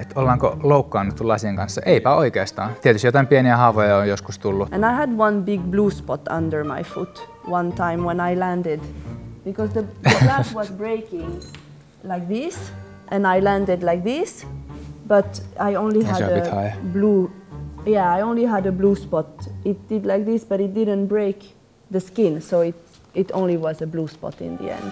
että ollaanko loukkaannuttu lasien kanssa. Eipä oikeastaan. Tietysti jotain pieniä haavoja on joskus tullut. And I had one big blue spot under my foot one time when I landed. Because the glass was breaking like this and I landed like this. But I only had a blue... Yeah, I only had a blue spot. It did like this, but it didn't break the skin, so it only was a blue spot in the end.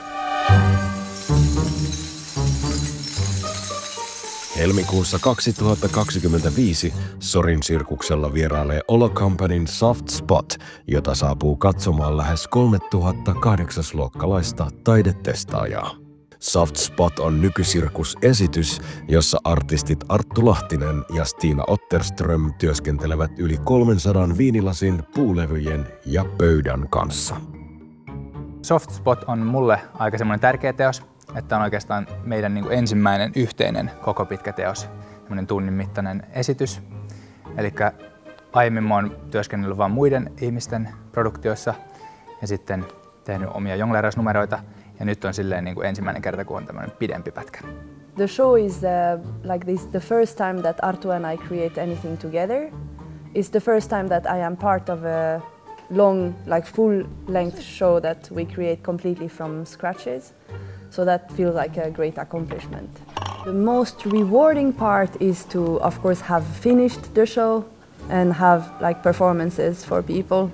Helmikuussa 2025 Sorin sirkuksella vierailee Olo-Companyn Soft Spot, jota saapuu katsomaan lähes 3800-luokkalaista taidetestaajaa. Soft Spot on nykysirkusesitys, jossa artistit Arttu Lahtinen ja Stina Otterström työskentelevät yli 300 viinilasin, puulevyjen ja pöydän kanssa. Soft Spot on mulle aika semmoinen tärkeä teos, että on oikeastaan meidän ensimmäinen yhteinen koko pitkä teos, semmoinen tunnin mittainen esitys. Eli aiemmin mä oon työskennellyt vain muiden ihmisten produktioissa ja sitten tehnyt omia jongleerausnumeroita. Ja nyt on silleen ensimmäinen kerta, kun on tämmöinen pidempi pätkä. The show is like this, the first time that Arttu and I create anything together. It's the first time that I am part of a long, like full-length show that we create completely from scratches. So that feels like a great accomplishment. The most rewarding part is to, of course, have finished the show and have like performances for people.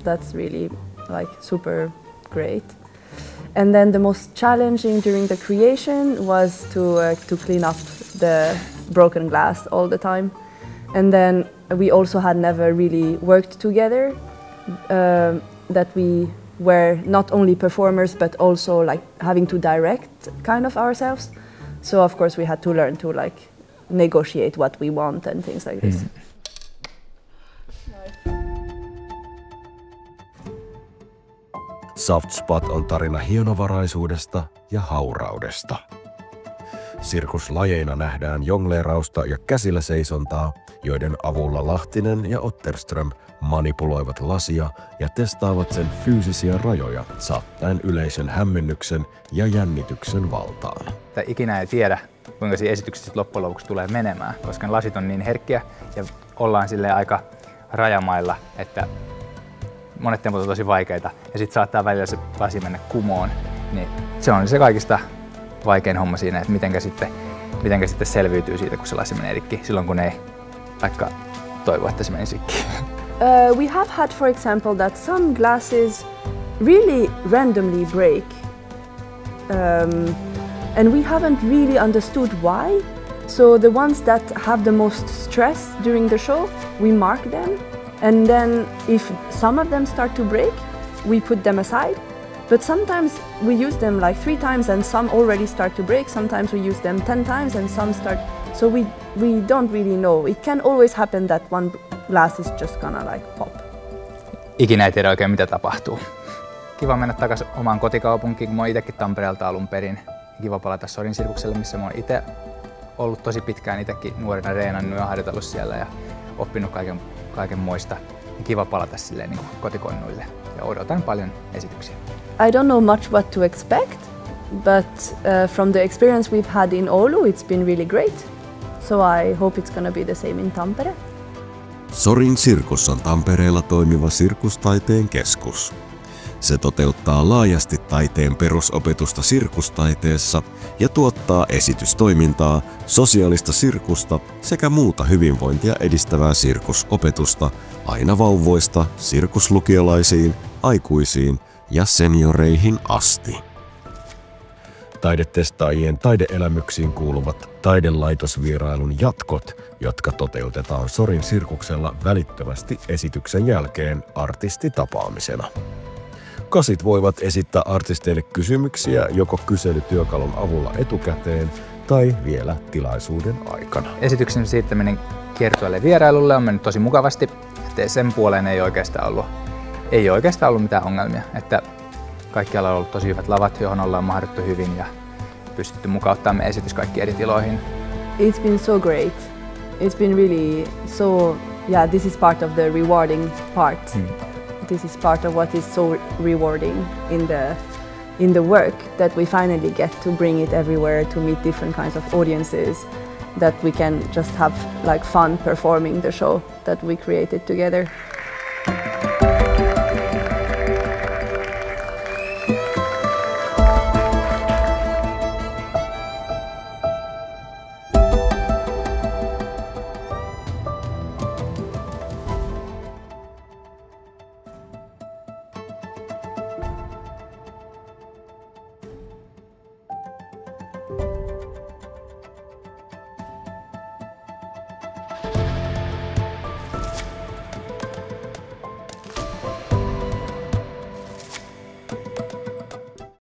That's really like super great. And then the most challenging during the creation was to clean up the broken glass all the time. And then we also had never really worked together, that we were not only performers but also like having to direct kind of ourselves. So of course we had to learn to like negotiate what we want and things like this. Soft Spot on tarina hienovaraisuudesta ja hauraudesta. Sirkuslajeina nähdään jongleerausta ja käsillä seisontaa, joiden avulla Lahtinen ja Otterström manipuloivat lasia ja testaavat sen fyysisiä rajoja saattaen yleisön hämmennyksen ja jännityksen valtaan. Ikinä ei tiedä, kuinka siinä esityksessä loppujen lopuksi tulee menemään, koska lasit on niin herkkiä ja ollaan silleen aika rajamailla, että monet tempot on tosi vaikeita ja sitten saattaa välillä se lasi mennä kumoon, niin se on se kaikista vaikein homma siinä, että mitenkä sitten selviytyy siitä, kun se lasi menee rikki silloin, kun ei vaikka toivo, että se menisi rikki. We have had, for example, that some glasses really randomly break, and we haven't really understood why. So the ones that have the most stress during the show, we mark them. And then if some of them start to break, we put them aside. But sometimes we use them like 3 times and some already start to break. Sometimes we use them 10 times and some start... So we don't really know. It can always happen that one glass is just gonna like pop. Ikinä ei tiedä oikein mitä tapahtuu. Kiva mennä takaisin omaan kotikaupunkiin, kun mä oon itsekin Tampereelta alun perin. Kiva palata Sorin sirkukselle, missä mä oon itse ollut tosi pitkään itsekin nuorena reenannut ja harjoitellut siellä ja oppinut kaiken moista. Kiva palata silleen kotikonnuille ja odotan paljon esityksiä. I don't know much what to expect, but from the experience we've had in Oulu, it's been really great. So I hope it's gonna be the same in Tampere. Sorin sirkus on Tampereella toimiva sirkustaiteen keskus. Se toteuttaa laajasti taiteen perusopetusta sirkustaiteessa ja tuottaa esitystoimintaa, sosiaalista sirkusta sekä muuta hyvinvointia edistävää sirkusopetusta aina vauvoista sirkuslukiolaisiin, aikuisiin ja senioreihin asti. Taidetestaajien taideelämyksiin kuuluvat taidelaitosvierailun jatkot, jotka toteutetaan Sorin sirkuksella välittömästi esityksen jälkeen artistitapaamisena. Kasit voivat esittää artisteille kysymyksiä joko kyselytyökalun avulla etukäteen tai vielä tilaisuuden aikana. Esityksen siirtäminen kiertueelle vierailulle on mennyt tosi mukavasti, että sen puoleen ei oikeastaan ollut mitään ongelmia. Että kaikkialla on ollut tosi hyvät lavat, johon ollaan mahduttu hyvin ja pystytty mukauttamaan meidän esitys kaikkiin eri tiloihin. It's been so great. It's been really so, yeah, this is part of the rewarding part. This is part of what is so rewarding in the work, that we finally get to bring it everywhere, to meet different kinds of audiences that we can just have like fun performing the show that we created together.